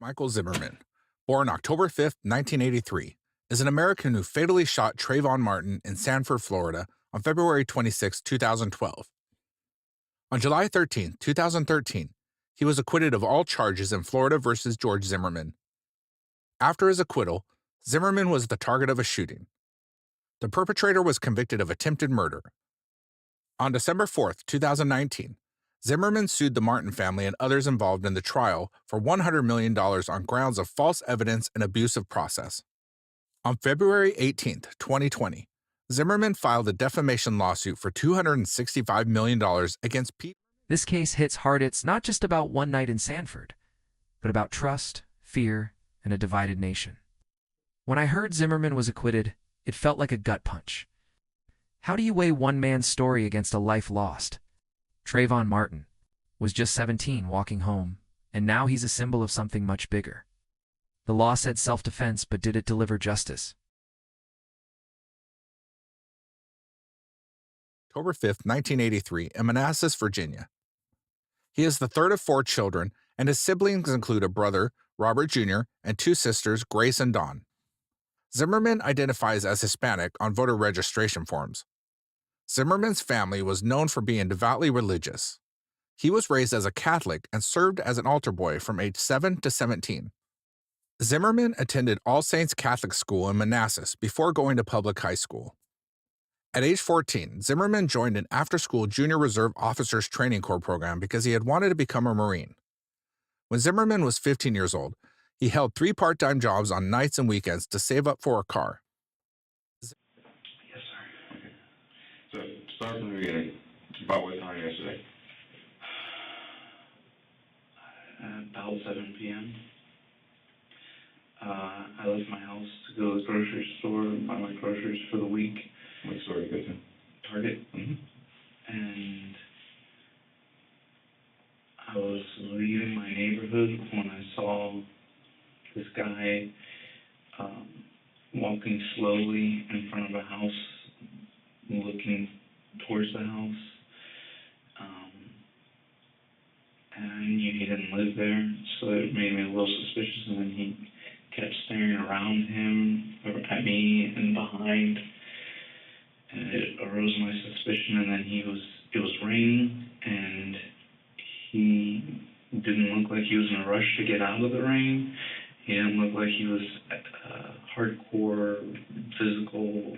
Michael Zimmerman, born October 5, 1983, is an American who fatally shot Trayvon Martin in Sanford, Florida on February 26, 2012. On July 13, 2013, he was acquitted of all charges in Florida versus George Zimmerman. After his acquittal, Zimmerman was the target of a shooting. The perpetrator was convicted of attempted murder. On December 4, 2019, Zimmerman sued the Martin family and others involved in the trial for $100 million on grounds of false evidence and abuse of process. On February 18, 2020, Zimmerman filed a defamation lawsuit for $265 million against Pete. This case hits hard. It's not just about one night in Sanford, but about trust, fear, and a divided nation. When I heard Zimmerman was acquitted, it felt like a gut punch. How do you weigh one man's story against a life lost? Trayvon Martin was just 17 walking home, and now he's a symbol of something much bigger. The law said self-defense, but did it deliver justice? October 5, 1983, in Manassas, Virginia. He is the third of 4 children, and his siblings include a brother, Robert Jr., and 2 sisters, Grace and Dawn. Zimmerman identifies as Hispanic on voter registration forms. Zimmerman's family was known for being devoutly religious. He was raised as a Catholic and served as an altar boy from age 7 to 17. Zimmerman attended All Saints Catholic School in Manassas before going to public high school. At age 14, Zimmerman joined an after-school Junior Reserve Officers Training Corps program because he had wanted to become a Marine. When Zimmerman was 15 years old, he held 3 part-time jobs on nights and weekends to save up for a car. Yes, sir. Okay. So, start from the beginning. About what time yesterday? About 7 p.m. I left my house to go to the grocery store and buy my groceries for the week. What store you go to? Target. Mm-hmm. And I was leaving my neighborhood when I saw this guy walking slowly in front of a house, looking towards the house. And I knew he didn't live there, so it made me a little suspicious. And then he kept staring around him, or at me, and behind. And it arose my suspicion. And then it was raining, and he didn't look like he was in a rush to get out of the rain. He didn't look like he was hardcore physical,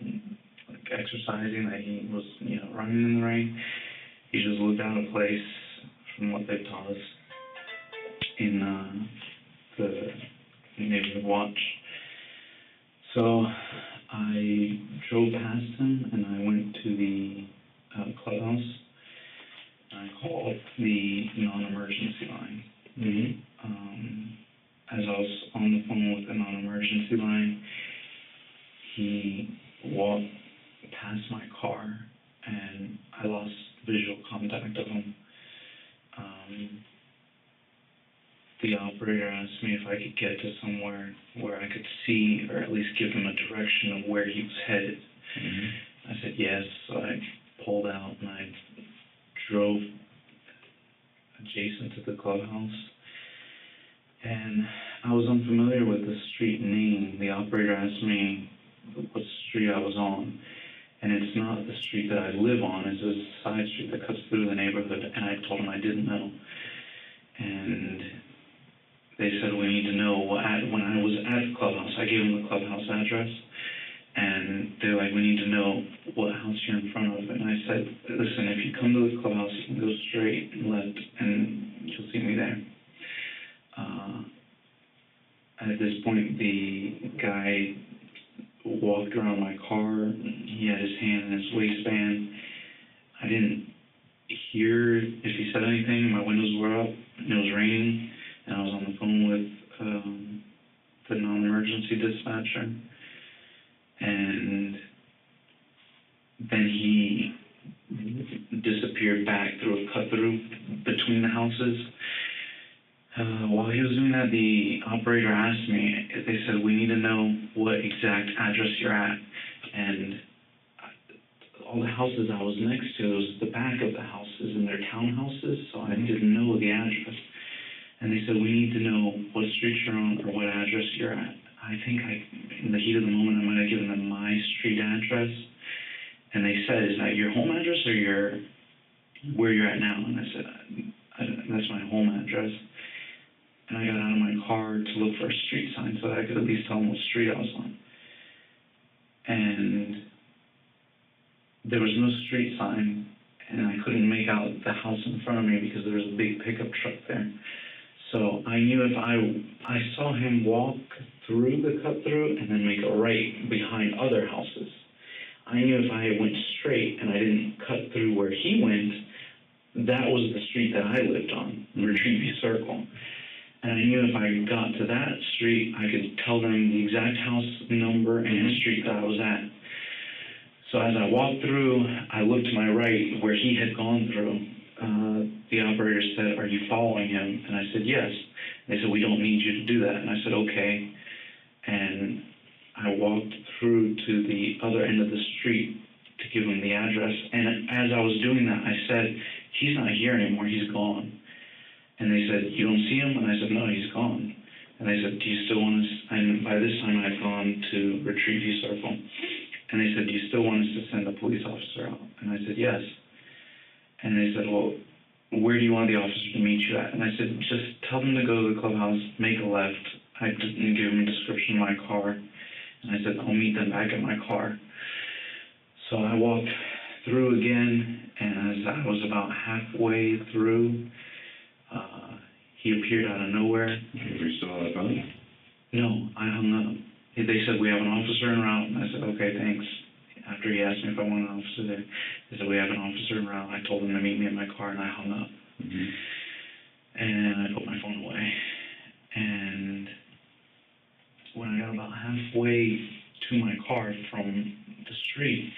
like exercising, that he was, running in the rain. He just looked out of place from what they've taught us in the neighborhood watch. So I drove past him and I went to the clubhouse. I called the non-emergency line. Mm-hmm. As I was on the phone with the non-emergency line, he walked past my car, and I lost visual contact of him. The operator asked me if I could get to somewhere where I could see, or at least give him a direction of where he was headed. Mm-hmm. I said yes, so I pulled out and I drove adjacent to the clubhouse. And I was unfamiliar with the street name. The operator asked me what street I was on. And it's not the street that I live on. It's a side street that cuts through the neighborhood. And I told them I didn't know. And they said, we need to know when I was at the clubhouse. I gave them the clubhouse address. And they're like, we need to know what house you're in front of. And I said, listen, if you come to the clubhouse, you can go straight and left, and you'll see me there. At this point, the guy walked around my car. He had his hand in his waistband. I didn't hear if he said anything. My windows were up, and it was raining, and I was on the phone with the non-emergency dispatcher. And then he disappeared back through a cut-through between the houses. While he was doing that, the operator asked me, they said, we need to know what exact address you're at. And all the houses I was next to was the back of the houses, and they're townhouses, so I didn't know the address. And they said, we need to know what street you're on or what address you're at. I think in the heat of the moment, I might have given them my street address. And they said, is that your home address or where you're at now? And I said, that's my home address. And I got out of my car to look for a street sign so that I could at least tell them what street I was on. And there was no street sign, and I couldn't make out the house in front of me because there was a big pickup truck there. So I knew if I saw him walk through the cut-through and then make a right behind other houses. I knew if I went straight and I didn't cut through where he went, that was the street that I lived on, Retrieve Circle. And I knew if I got to that street, I could tell them the exact house number and street that I was at. So as I walked through, I looked to my right where he had gone through. The operator said, are you following him? And I said, yes. They said, we don't need you to do that. And I said, okay. And I walked through to the other end of the street to give him the address. And as I was doing that, I said, he's not here anymore, he's gone. And they said, you don't see him? And I said, no, he's gone. And they said, do you still want us? And by this time, I'd gone to Retrieve Circle. And they said, do you still want us to send a police officer out? And I said, yes. And they said, well, where do you want the officer to meet you at? And I said, just tell them to go to the clubhouse, make a left. I didn't give them a description of my car. And I said, I'll meet them back at my car. So I walked through again, and as I was about halfway through, he appeared out of nowhere. Are you still on the phone? No, I hung up. They said, we have an officer en route. And I said, okay, thanks. After he asked me if I wanted an officer there, they said, we have an officer en route. I told them to meet me at my car, and I hung up. Mm-hmm. And I put my phone away. And when I got about halfway to my car from the street,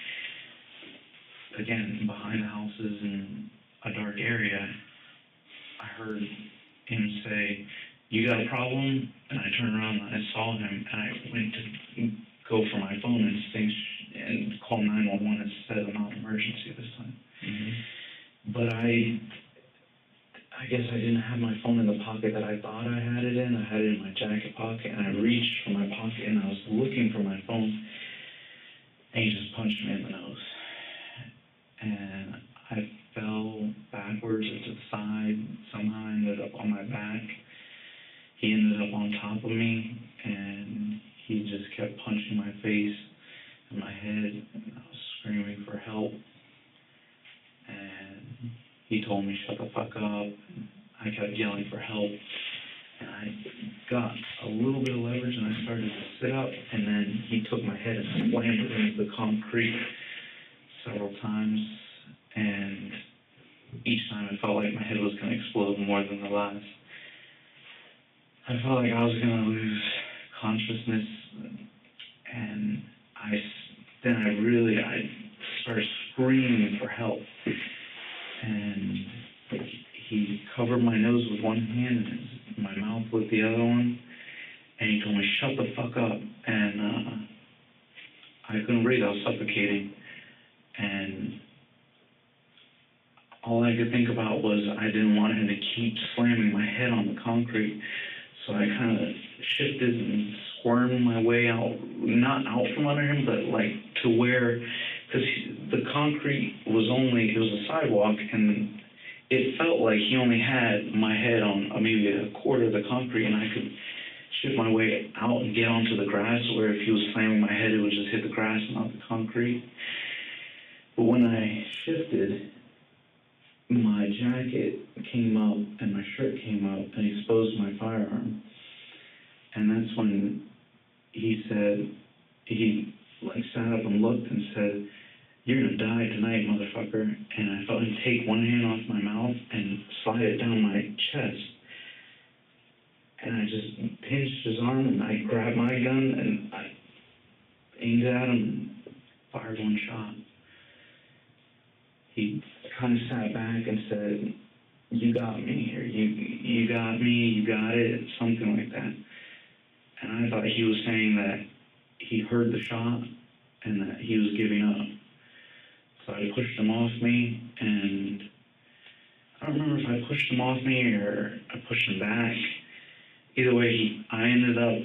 again, behind the houses in a dark area, I heard him say, you got a problem? And I turned around and I saw him, and I went to go for my phone and call 911 instead of a non-emergency this time. Mm-hmm. But I guess I didn't have my phone in the pocket that I thought I had it in. I had it in my jacket pocket, and I reached for my pocket, and I was looking for my phone, and he just punched me in the nose. And I fell backwards or to the side. Somehow I ended up on my back. He ended up on top of me, and he just kept punching my face and my head, and I was screaming for help. And he told me, shut the fuck up. And I kept yelling for help. And I got a little bit of leverage, and I started to sit up, and then he took my head and slammed it into the concrete several times. And each time I felt like my head was going to explode more than the last. I felt like I was going to lose consciousness, and I started screaming for help. And he covered my nose with one hand and my mouth with the other one, and he told me, shut the fuck up. And I couldn't breathe, I was suffocating. And all I could think about was I didn't want him to keep slamming my head on the concrete. So I kind of shifted and squirmed my way out, not out from under him, but like to where, because the concrete it was a sidewalk, and it felt like he only had my head on maybe a quarter of the concrete, and I could shift my way out and get onto the grass, where if he was slamming my head, it would just hit the grass and not the concrete. But when I shifted, my jacket came up and my shirt came up and exposed my firearm. And that's when he sat up and looked and said, you're gonna die tonight, motherfucker. And I felt him take one hand off my mouth and slide it down my chest. And I just pinched his arm, and I grabbed my gun and I aimed at him and fired one shot. He kind of sat back and said, you got me, or you got me, you got it, something like that. And I thought he was saying that he heard the shot and that he was giving up. So I pushed him off me, and I don't remember if I pushed him off me or I pushed him back. Either way, I ended up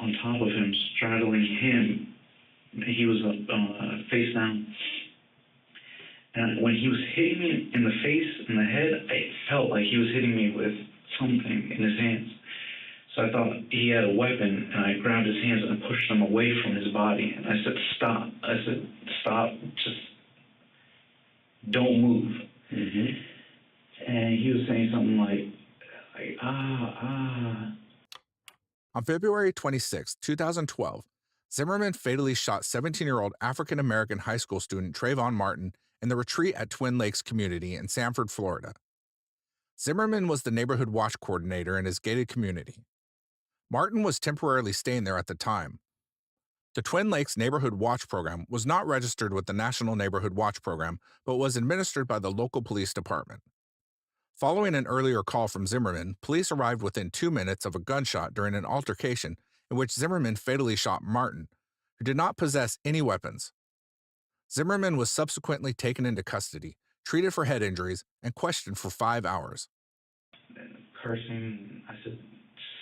on top of him, straddling him. He was face down. And when he was hitting me in the face and the head, I felt like he was hitting me with something in his hands. So I thought he had a weapon, and I grabbed his hands and pushed them away from his body. And I said, stop. I said, stop. Just don't move. Mm-hmm. And he was saying something like, ah. On February 26, 2012, Zimmerman fatally shot 17-year-old African-American high school student Trayvon Martin in the retreat at Twin Lakes community in Sanford, Florida. Zimmerman was the neighborhood watch coordinator in his gated community. Martin was temporarily staying there at the time. The Twin Lakes Neighborhood Watch Program was not registered with the National Neighborhood Watch Program, but was administered by the local police department. Following an earlier call from Zimmerman, police arrived within 2 minutes of a gunshot during an altercation in which Zimmerman fatally shot Martin, who did not possess any weapons. Zimmerman was subsequently taken into custody, treated for head injuries, and questioned for 5 hours. Cursing, I said,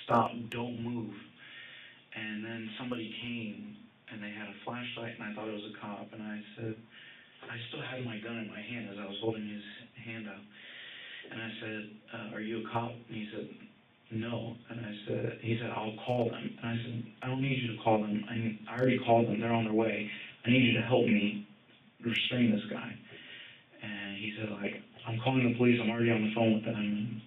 stop, don't move. And then somebody came, and they had a flashlight, and I thought it was a cop, and I said, I still had my gun in my hand as I was holding his hand out. And I said, are you a cop? And he said, no. And he said, I'll call them. And I said, I don't need you to call them. I already called them. They're on their way. I need you to help me restrain this guy. And he said, I'm calling the police. I'm already on the phone with them. And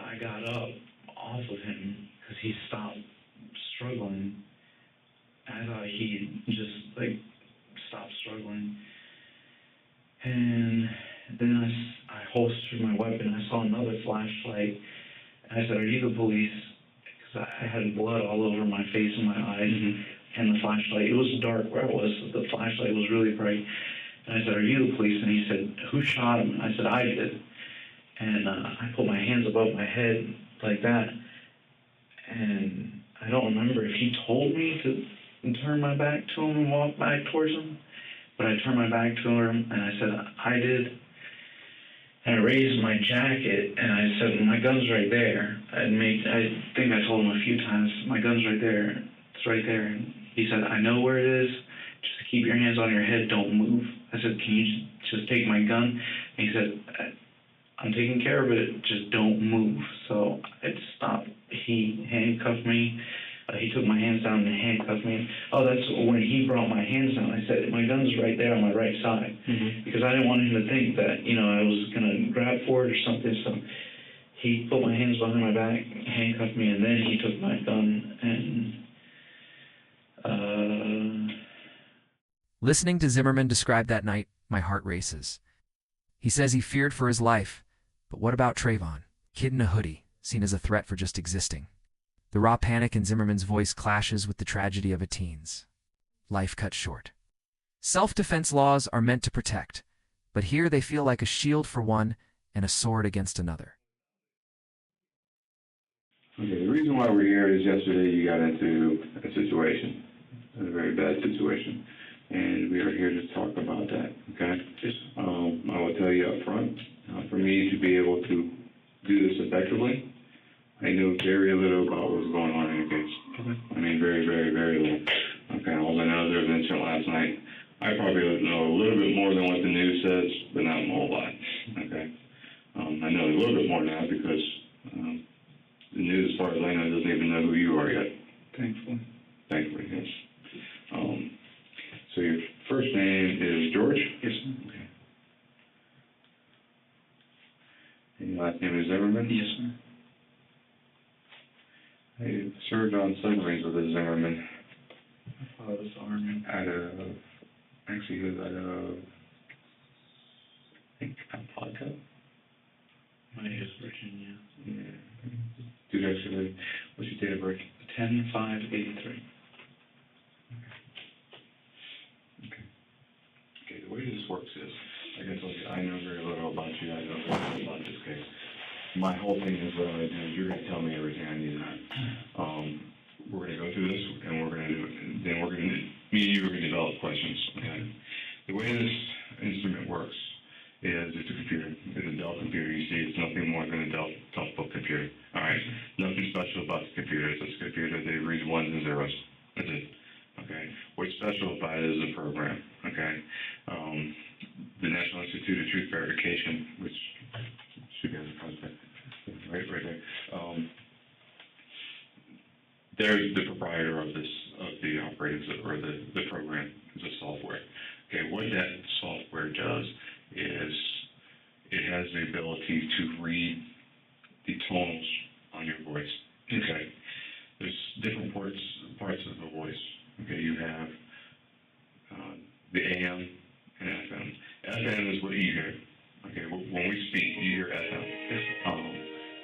I got up off of him because he stopped struggling. I thought he just, stopped struggling. And then I holstered my weapon. I saw another flashlight. And I said, are you the police? Because I had blood all over my face and my eyes. Mm-hmm. And the flashlight, it was dark where I was. The flashlight was really bright. And I said, are you the police? And he said, who shot him? And I said, I did. And I put my hands above my head like that. And I don't remember if he told me to turn my back to him and walk back towards him. But I turned my back to him, and I said, I did. And I raised my jacket, and I said, my gun's right there. I think I told him a few times, my gun's right there. It's right there. And he said, I know where it is. Just keep your hands on your head. Don't move. I said, can you just take my gun? And he said, I'm taking care of it. Just don't move. So I stopped. He handcuffed me. He took my hands down and handcuffed me. Oh, that's when he brought my hands down. I said, my gun's right there on my right side. Mm-hmm. Because I didn't want him to think that, I was going to grab for it or something. So he put my hands behind my back, handcuffed me, and then he took my gun and... Listening to Zimmerman describe that night, my heart races. He says he feared for his life, but what about Trayvon? Kid in a hoodie, seen as a threat for just existing. The raw panic in Zimmerman's voice clashes with the tragedy of a teen's life cut short. Self-defense laws are meant to protect, but here they feel like a shield for one and a sword against another. Okay, the reason why we're here is yesterday you got into a situation, a very bad situation, and we are here to talk about that, okay? I will tell you up front, for me to be able to do this effectively, I knew very little about what was going on in the case. Okay. I mean, very, very, very little. Okay, all I know there was an incident last night. I probably know a little bit more than what the news says, but not a whole lot. Okay. I know a little bit more now because the news, as far as I know, doesn't even know who you are yet. Thankfully. Thankfully, yes. So your first name is George? Yes, sir. Okay. And your last name is Zimmerman? Yes, sir. I served on submarines with a Zimmerman. My father's Army. Actually, he was out of, I think, Alpaca. My name is Virginia. Yeah. Dude, actually, what's your date of birth? 10/5/83. Okay, the way this works is, like I told you, I know very little about you. I know very little about this case. My whole thing is what I'm going to do. You're going to tell me everything I need to know. We're going to go through this, and we're going to do it. And then we're going to, me and you are going to develop questions. Okay. The way this instrument works is it's a computer. It's a Dell computer. ones and zeros. That's it. Okay. What's special about it is the program. Okay. The National Institute of Truth Verification, which should be on the front right there. They're the proprietor of the operating or the program, the software. Okay, what that software does is it has the ability to read the tonals on your voice. Okay, there's different parts of the voice. Okay, you have the AM and FM. FM is what you hear. Okay, when we speak, you hear FM.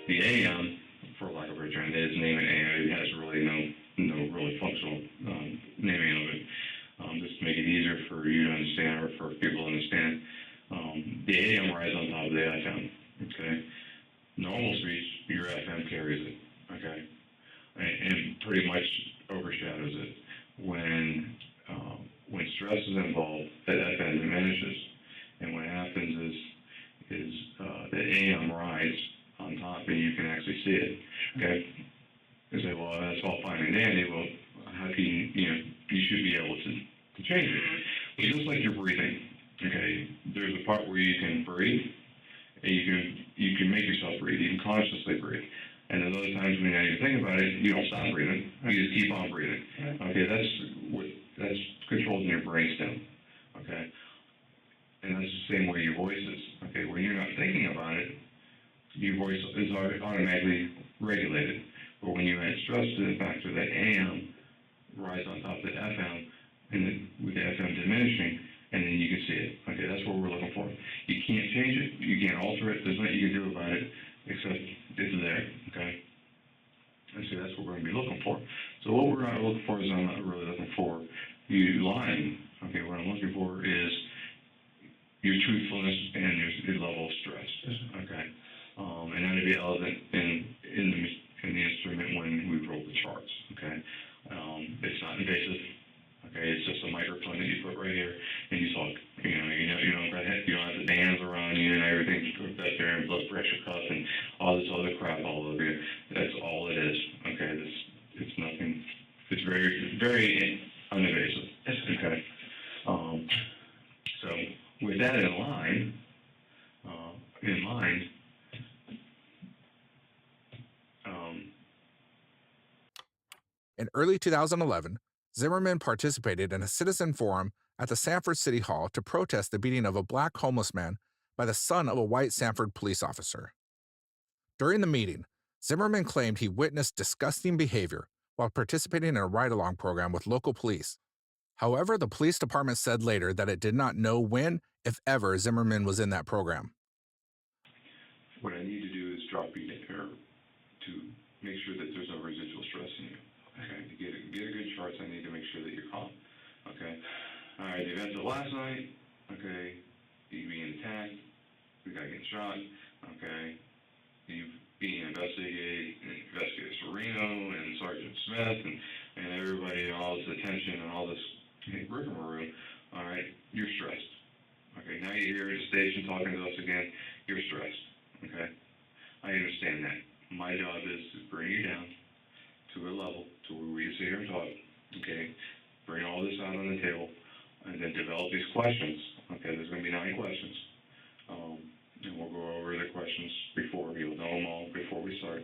The AM, for lack of a better term, is name and AM. It has really no really functional naming of it. Just to make it easier for you to understand or for people to understand. The AM rides on top of the FM. Okay, normal speech, your FM carries it. Okay, and pretty much overshadows it. When stress is involved, that FM diminishes, and what happens is the AM rides on top, and you can actually see it. Okay, you say, well, that's all fine and dandy. Well, how can you should be able to change it. But just like you're breathing, okay, there's a part where you can breathe, and you can make yourself breathe. You can consciously breathe. And then other times when you think about it, you don't stop breathing. You just keep on breathing. Okay, that's controlling your brainstem. Okay, and that's the same way your voice is. Okay, when you're not thinking about it, your voice is automatically regulated. But when you add stress to the factor that AM rides on top of the FM, and with the FM diminishing, and then you can see it. Okay, that's what we're looking for. You can't change it. You can't alter it. There's nothing you can do about it except it's there. Okay. And so that's what we're going to be looking for. So what we're not looking for is I'm not really looking for you lying. Okay, what I'm looking for is your truthfulness and your level of stress. Okay, and that would be evident in the instrument when we roll the charts. Okay, it's not invasive. Okay, it's just a microphone that you put right here and you talk. You don't have the bands around you and everything up there and blood pressure cuff and all this other crap all over you. That's all it is. Okay, it's nothing. It's very, very uninvasive. Okay. So with that in mind, in early 2011, Zimmerman participated in a citizen forum at the Sanford City Hall to protest the beating of a black homeless man by the son of a white Sanford police officer. During the meeting, Zimmerman claimed he witnessed disgusting behavior while participating in a ride-along program with local police. However, the police department said later that it did not know when, if ever, Zimmerman was in that program. What I need to do is drop you there to make sure that there's no residual stress in you. Okay, to get a good charts, I need to make sure that you're calm. Okay, all right. The events of last night. Okay, you being attacked, the guy getting shot. Okay, you being investigator Sereno and Sergeant Smith and everybody, all this attention and all this rigmarole. All right, you're stressed. Okay, now you're here at the station talking to us again. You're stressed. Okay, I understand that. My job is to bring you down to a level to where we sit here and talk, okay, bring all this out on the table, and then develop these questions. Okay, there's going to be 9 questions, and we'll go over the questions before, you'll know them all before we start,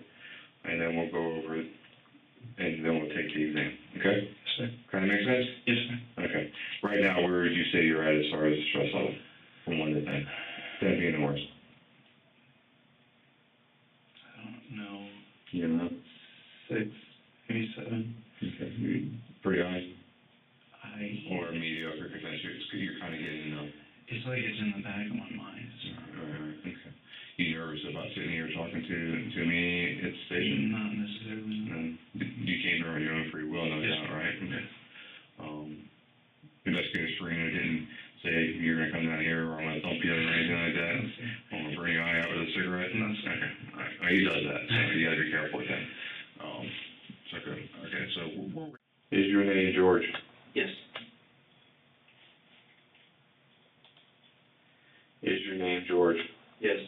and then we'll go over it, and then we'll take the exam, okay? Yes, sir. Kind of make sense? Yes, sir. Okay. Right now, where would you say you're at as far as the stress level, from 1 to 10? 10 being the worst. I don't know. You know? 6, maybe 7. Okay. Pretty high? Or I, mediocre, because you're kind of getting, it's like it's in the back of my mind. Right. Okay. You nervous about sitting here talking to me at the station? Not necessarily. No. You came here on your own free will, no Yes, doubt, sir. right? Okay. Investigator Sereno didn't say you're going to come down here or I'm going to dump you or anything like that. I'm going to bring your eye out with a cigarette. No, Okay. All right. He does that, so you got to be careful with that. So good. Okay. So is your name George? Yes. Is your name George? Yes.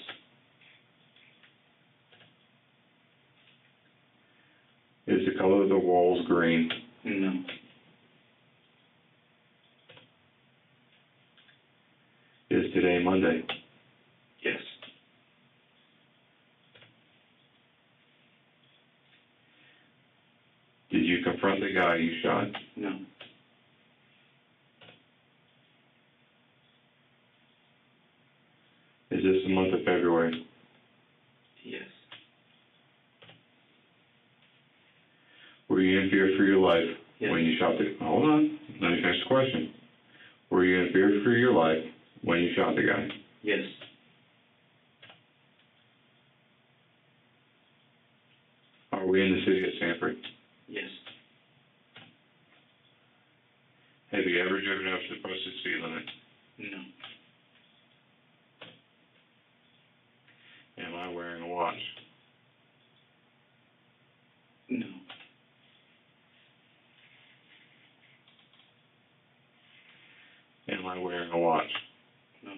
Is the color of the the walls green? No. Is today Monday? Yes. Did you confront the guy you shot? No. Is this the month of February? Yes. Were you in fear for your life Yes. when you shot the... Hold on. Let me finish the question. Were you in fear for your life when you shot the guy? Yes. Are we in the city of Sanford? Yes. Have you ever driven up to the posted speed limit? No. Am I wearing a watch? No. Am I wearing a watch? No.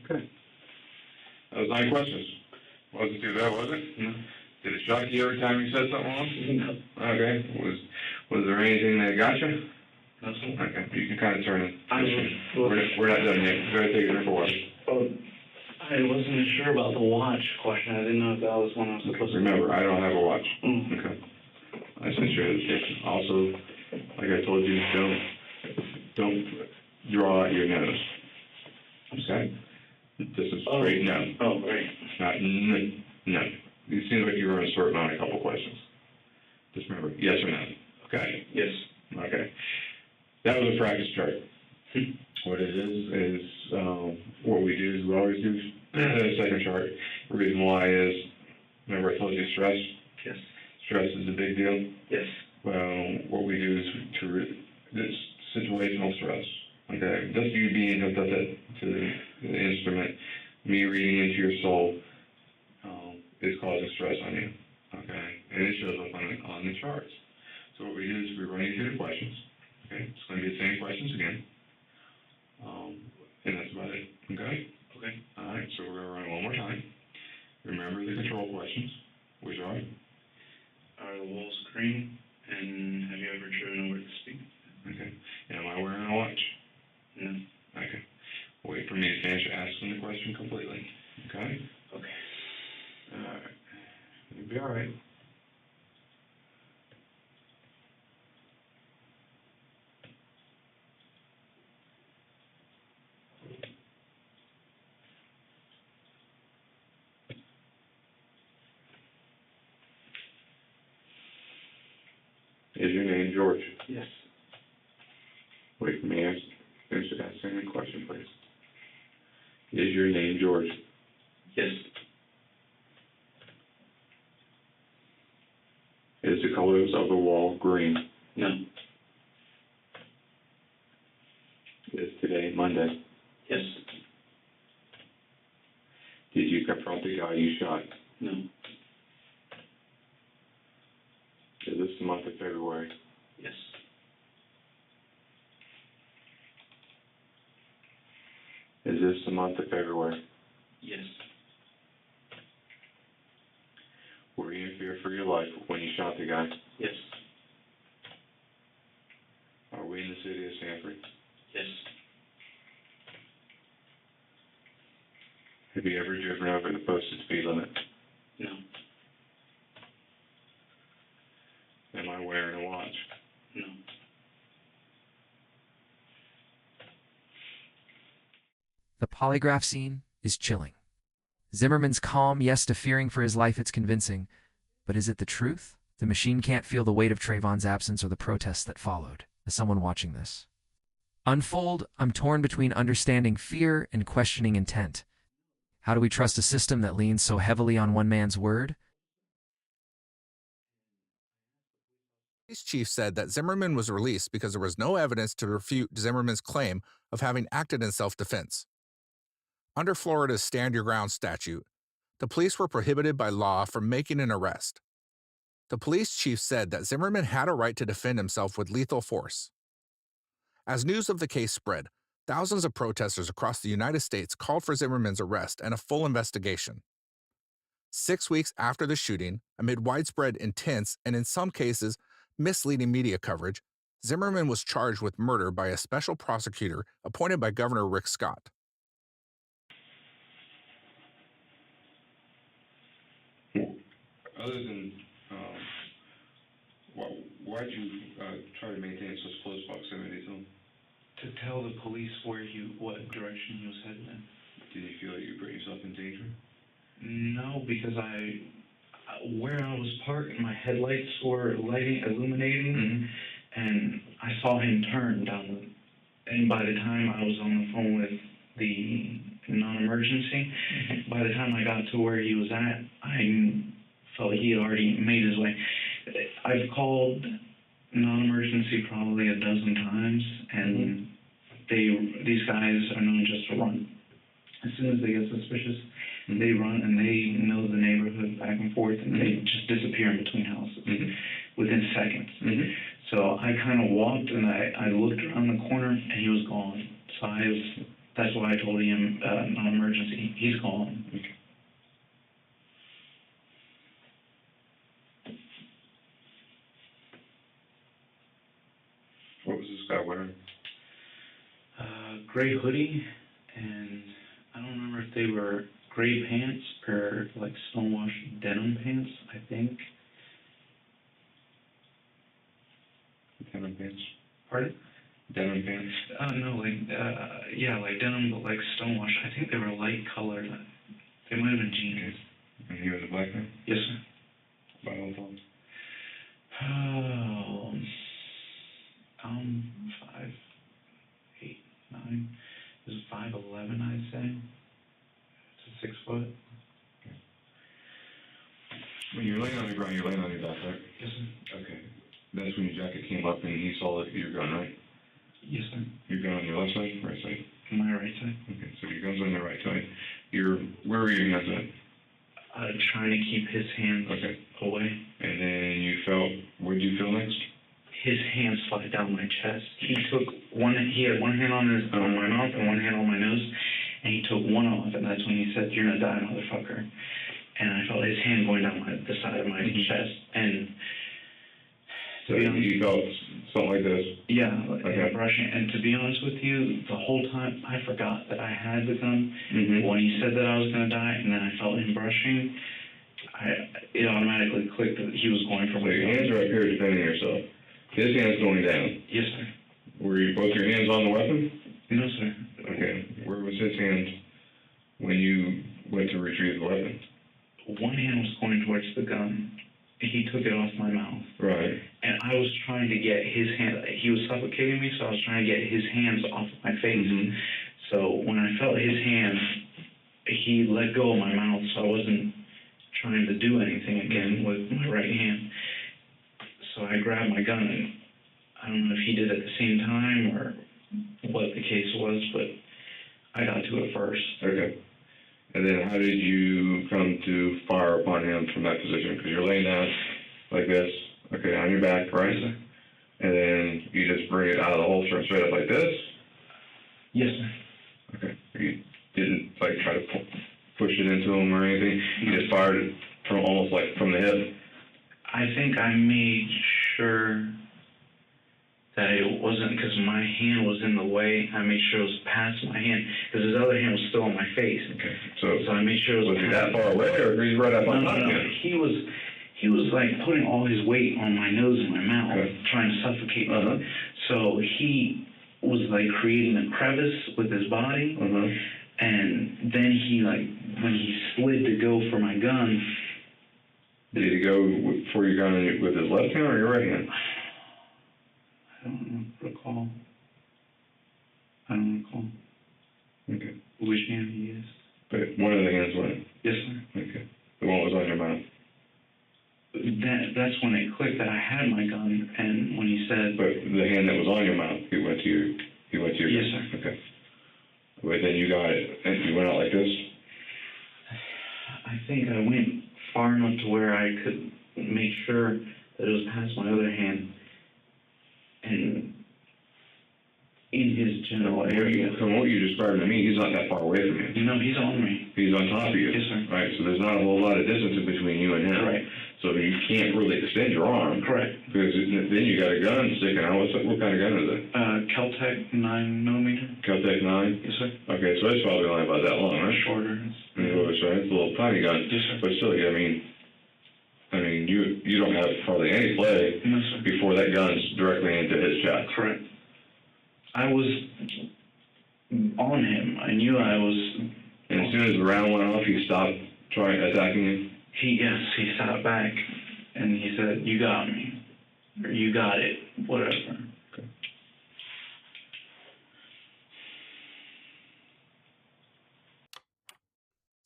Okay. That was 9 questions. Wasn't too bad, was it? No. Did it shock you every time you said something wrong? No. Okay. Was there anything that got you? No, sir. Okay. You can kind of turn it. Well, We're not done yet. You gotta take it there for what? oh, I wasn't sure about the watch question. I didn't know if that was one I was supposed to... Remember, I don't have a watch. Mm. Okay. I sense your hesitation. Also, like I told you, don't draw out your nose. Okay? This is straight no. Oh, right. Not no. It seems like you were uncertain on a couple questions. Just remember, yes or no. Okay? Yes. Okay. That was a practice chart. What it is what we do is we always do a second chart. The reason why is, remember I told you stress? Yes. Stress is a big deal. Yes. Well, what we do is this situational stress. Okay, just you being hooked up to the instrument, me reading into your soul, is causing stress on you. Okay, and it shows up on the charts. So what we do is we run you through the questions. Okay, it's going to be the same questions again, and that's about it. Okay. Okay. All right. So we're going to run it one more time. Remember the control questions, which are. Are the walls green? And have you ever driven over the speed? Okay. Am I wearing a watch? No. Okay. Wait for me to finish asking the question completely. Okay? Okay. All right. You'll be all right. Is your name George? Yes. Wait for me to finish asking the question, please. Is your name George? Yes. Is the colors of the wall green? No. Is today Monday? Yes. Did you confront the guy you shot? No. Is this the month of February? Yes. Is this the month of February? Yes. Were you in fear for your life when you shot the guy? Yes. Are we in the city of Sanford? Yes. Have you ever driven over the posted speed limit? No. Am I wearing a watch? No. The polygraph scene is chilling. Zimmerman's calm, yes to fearing for his life, it's convincing. But is it the truth? The machine can't feel the weight of Trayvon's absence or the protests that followed. As someone watching this unfold, I'm torn between understanding fear and questioning intent. How do we trust a system that leans so heavily on one man's word? The police chief said that Zimmerman was released because there was no evidence to refute Zimmerman's claim of having acted in self-defense. Under Florida's Stand Your Ground statute, the police were prohibited by law from making an arrest. The police chief said that Zimmerman had a right to defend himself with lethal force. As news of the case spread, Thousands of protesters across the United States called for Zimmerman's arrest and a full investigation. 6 weeks after the shooting, amid widespread intense and in some cases misleading media coverage, Zimmerman was charged with murder by a special prosecutor appointed by Governor Rick Scott. Other than, why'd you try to maintain such close proximity to him? To tell the police what direction he was headed in. Did you feel like you put yourself in danger? No, because where I was parked, my headlights were illuminating, and I saw him turn down and by the time I was on the phone with the non-emergency, by the time I got to where he was at, I felt he had already made his way. I've called non-emergency probably a dozen times, and these guys are known just to run. As soon as they get suspicious, they run and they know the neighborhood back and forth, and they just disappear in between houses within seconds. So I kind of walked and I looked around the corner and he was gone. So that's why I told him non-emergency. He's gone. Okay. What was this guy wearing? Gray hoodie, and I don't remember if they were gray pants or like stonewashed denim pants, I think. Denim pants? Pardon? Denim pants? No, like denim, but like stonewashed. I think they were light colored. They might have been jeans. And he was a black man? Yes, sir. By all thoughts? Oh, 5'8", 9". This is 5'11", I'd say. It's a 6 foot. When you're laying on the ground, you're laying on your back, right? Yes, sir. Okay. That's when your jacket came up and he saw your gun, right? Yes, sir. Your gun on your left side, right side? My right side. Okay, so your gun's on the right side. Where were your hands at? Trying to keep his hands away. And then what did you feel next? His hand slid down my chest. He had one hand on my mouth and one hand on my nose, and he took one off, and that's when he said, "You're gonna die, motherfucker." And I felt his hand going down the side of my chest, and so you felt something like this? Yeah, brushing. And to be honest with you, the whole time I forgot that I had the gun. When he said that I was gonna die, and then I felt him brushing, it automatically clicked that he was going for my gun. So your hands are up here defending yourself. His hand's going down. Yes, sir. Were both your hands on the weapon? No, sir. Okay. Where was his hand when you went to retrieve the weapon? One hand was going towards the gun. He took it off my mouth. Right. And I was trying to get his hand. He was suffocating me, so I was trying to get his hands off of my face. So when I felt his hand, he let go of my mouth, so I wasn't trying to do anything again with my right hand. So I grabbed my gun, and I don't know if he did it at the same time or what the case was, but I got to it first. Okay. And then how did you come to fire upon him from that position? Because you're laying down like this, okay, on your back, right? Yes, sir. And then you just bring it out of the holster and straight up like this? Yes, sir. Okay. You didn't try to push it into him or anything? You just fired it from almost from the hip? I think I made sure that it wasn't, because my hand was in the way, I made sure it was past my hand, because his other hand was still on my face. Okay. So I made sure it was he that far away, or he's right up on top of you? He was like putting all his weight on my nose and my mouth, trying to suffocate me. So he was like creating a crevice with his body, and then when he slid to go for my gun. Did he go for your gun with his left hand or your right hand? I don't recall. Okay. Which hand he used. But one of the hands went? Yes, sir. Okay. The one was on your mouth? That's when it clicked that I had my gun, and when he said... But the hand that was on your mouth, he went to your Yes, gun. sir. Okay. But then you got it, and you went out like this? I think I went far enough to where I could make sure that it was past my other hand. And in his general area. From what you described to me, he's not that far away from you. No, he's on me. He's on top of you. Yes, sir. Right, so there's not a whole lot of distance between you and him. Correct. So you can't really extend your arm. Correct. Because then you got a gun sticking out. What kind of gun is it? Keltec 9mm. Keltec 9? Yes, sir. Okay, so it's probably only about that long, right? Shorter. It's a little tiny gun. Yes, sir. But still, I mean, you don't have hardly any play No, sir. before that gun's directly into his chest. Correct. I was on him. I knew I was. And as soon as the round went off, he stopped attacking you? He sat back and he said, "You got me," or "You got it," whatever. Okay.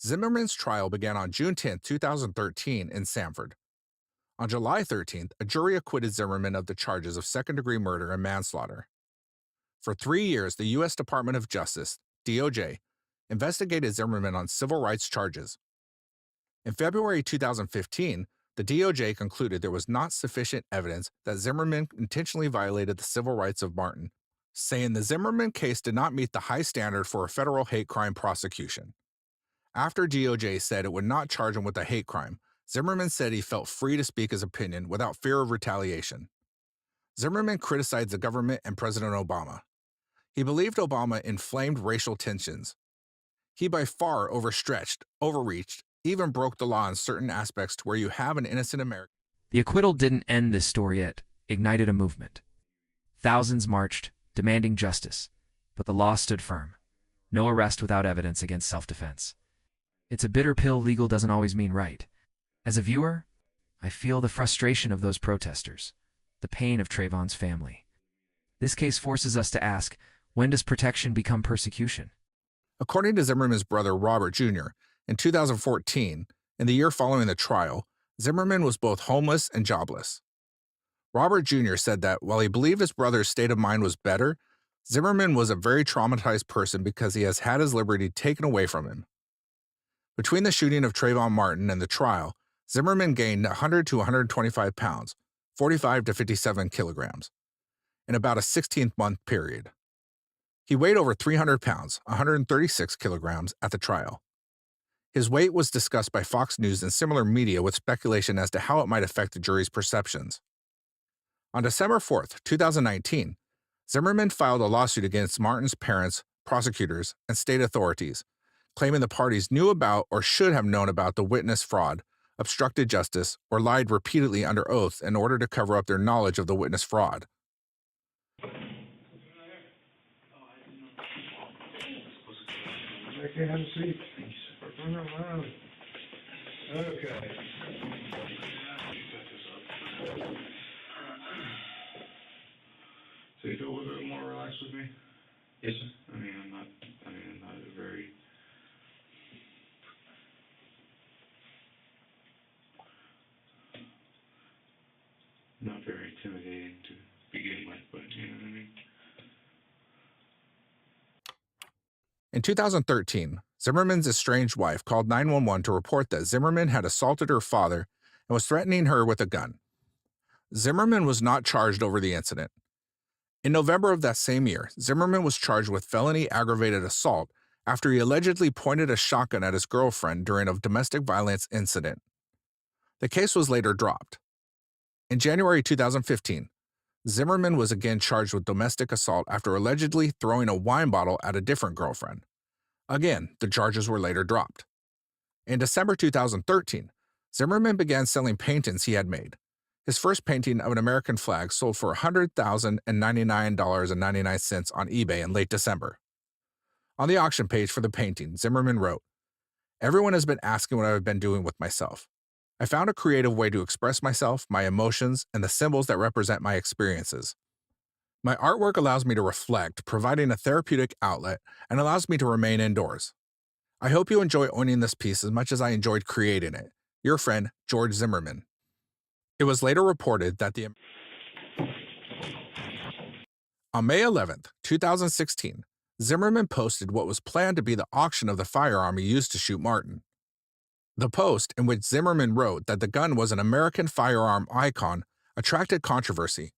Zimmerman's trial began on June 10, 2013 in Sanford. On July 13th, a jury acquitted Zimmerman of the charges of second-degree murder and manslaughter. For 3 years, the U.S. Department of Justice, DOJ, investigated Zimmerman on civil rights charges. In February 2015, the DOJ concluded there was not sufficient evidence that Zimmerman intentionally violated the civil rights of Martin, saying the Zimmerman case did not meet the high standard for a federal hate crime prosecution. After DOJ said it would not charge him with a hate crime, Zimmerman said he felt free to speak his opinion without fear of retaliation. Zimmerman criticized the government and President Obama. He believed Obama inflamed racial tensions. He by far overreached, even broke the law in certain aspects to where you have an innocent American. The acquittal didn't end this story, it ignited a movement. Thousands marched, demanding justice, but the law stood firm. No arrest without evidence against self-defense. It's a bitter pill. Legal doesn't always mean right. As a viewer, I feel the frustration of those protesters, the pain of Trayvon's family. This case forces us to ask, when does protection become persecution? According to Zimmerman's brother Robert Jr., in 2014, in the year following the trial, Zimmerman was both homeless and jobless. Robert Jr. said that while he believed his brother's state of mind was better, Zimmerman was a very traumatized person because he has had his liberty taken away from him. Between the shooting of Trayvon Martin and the trial, Zimmerman gained 100 to 125 pounds, 45 to 57 kilograms, in about a 16-month period. He weighed over 300 pounds, 136 kilograms, at the trial. His weight was discussed by Fox News and similar media with speculation as to how it might affect the jury's perceptions. On December 4, 2019, Zimmerman filed a lawsuit against Martin's parents, prosecutors, and state authorities, claiming the parties knew about or should have known about the witness fraud, obstructed justice, or lied repeatedly under oath in order to cover up their knowledge of the witness fraud. Okay, have a seat. Run around. Okay. So you feel a little bit more relaxed with me? Yes, sir. I'm not a very... Not very intimidating to begin with, but you know what I mean? In 2013, Zimmerman's estranged wife called 911 to report that Zimmerman had assaulted her father and was threatening her with a gun. Zimmerman was not charged over the incident. In November of that same year, Zimmerman was charged with felony aggravated assault after he allegedly pointed a shotgun at his girlfriend during a domestic violence incident. The case was later dropped. In January 2015, Zimmerman was again charged with domestic assault after allegedly throwing a wine bottle at a different girlfriend. Again, the charges were later dropped. In December 2013, Zimmerman began selling paintings he had made. His first painting of an American flag sold for $100,099.99 on eBay in late December. On the auction page for the painting, Zimmerman wrote, "Everyone has been asking what I've been doing with myself. I found a creative way to express myself, my emotions, and the symbols that represent my experiences. My artwork allows me to reflect, providing a therapeutic outlet, and allows me to remain indoors. I hope you enjoy owning this piece as much as I enjoyed creating it. Your friend, George Zimmerman." It was later reported that on May 11, 2016, Zimmerman posted what was planned to be the auction of the firearm he used to shoot Martin. The post, in which Zimmerman wrote that the gun was an American firearm icon, attracted controversy.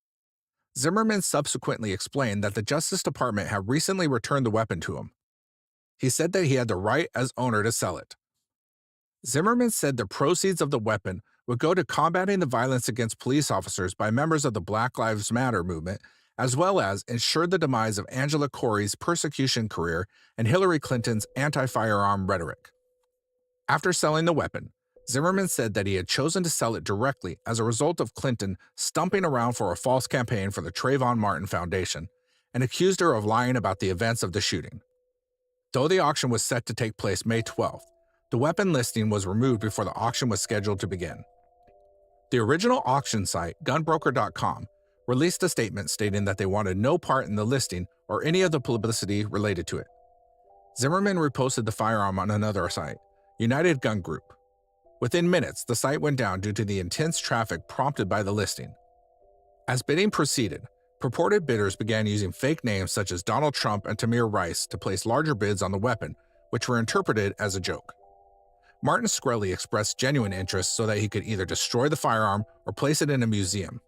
Zimmerman subsequently explained that the Justice Department had recently returned the weapon to him. He said that he had the right as owner to sell it. Zimmerman said the proceeds of the weapon would go to combating the violence against police officers by members of the Black Lives Matter movement, as well as ensure the demise of Angela Corey's persecution career and Hillary Clinton's anti-firearm rhetoric. After selling the weapon, Zimmerman said that he had chosen to sell it directly as a result of Clinton stumping around for a false campaign for the Trayvon Martin Foundation and accused her of lying about the events of the shooting. Though the auction was set to take place May 12th, the weapon listing was removed before the auction was scheduled to begin. The original auction site, gunbroker.com, released a statement stating that they wanted no part in the listing or any of the publicity related to it. Zimmerman reposted the firearm on another site, United Gun Group. Within minutes, the site went down due to the intense traffic prompted by the listing. As bidding proceeded, purported bidders began using fake names such as Donald Trump and Tamir Rice to place larger bids on the weapon, which were interpreted as a joke. Martin Shkreli expressed genuine interest so that he could either destroy the firearm or place it in a museum.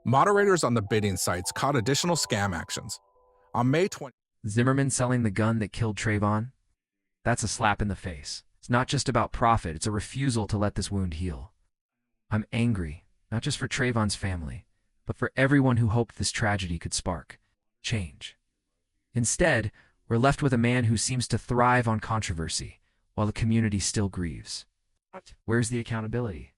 Moderators on the bidding sites caught additional scam actions. On May 20, Zimmerman selling the gun that killed Trayvon? That's a slap in the face. It's not just about profit, it's a refusal to let this wound heal. I'm angry, not just for Trayvon's family, but for everyone who hoped this tragedy could spark change. Instead, we're left with a man who seems to thrive on controversy, while the community still grieves. Where's the accountability?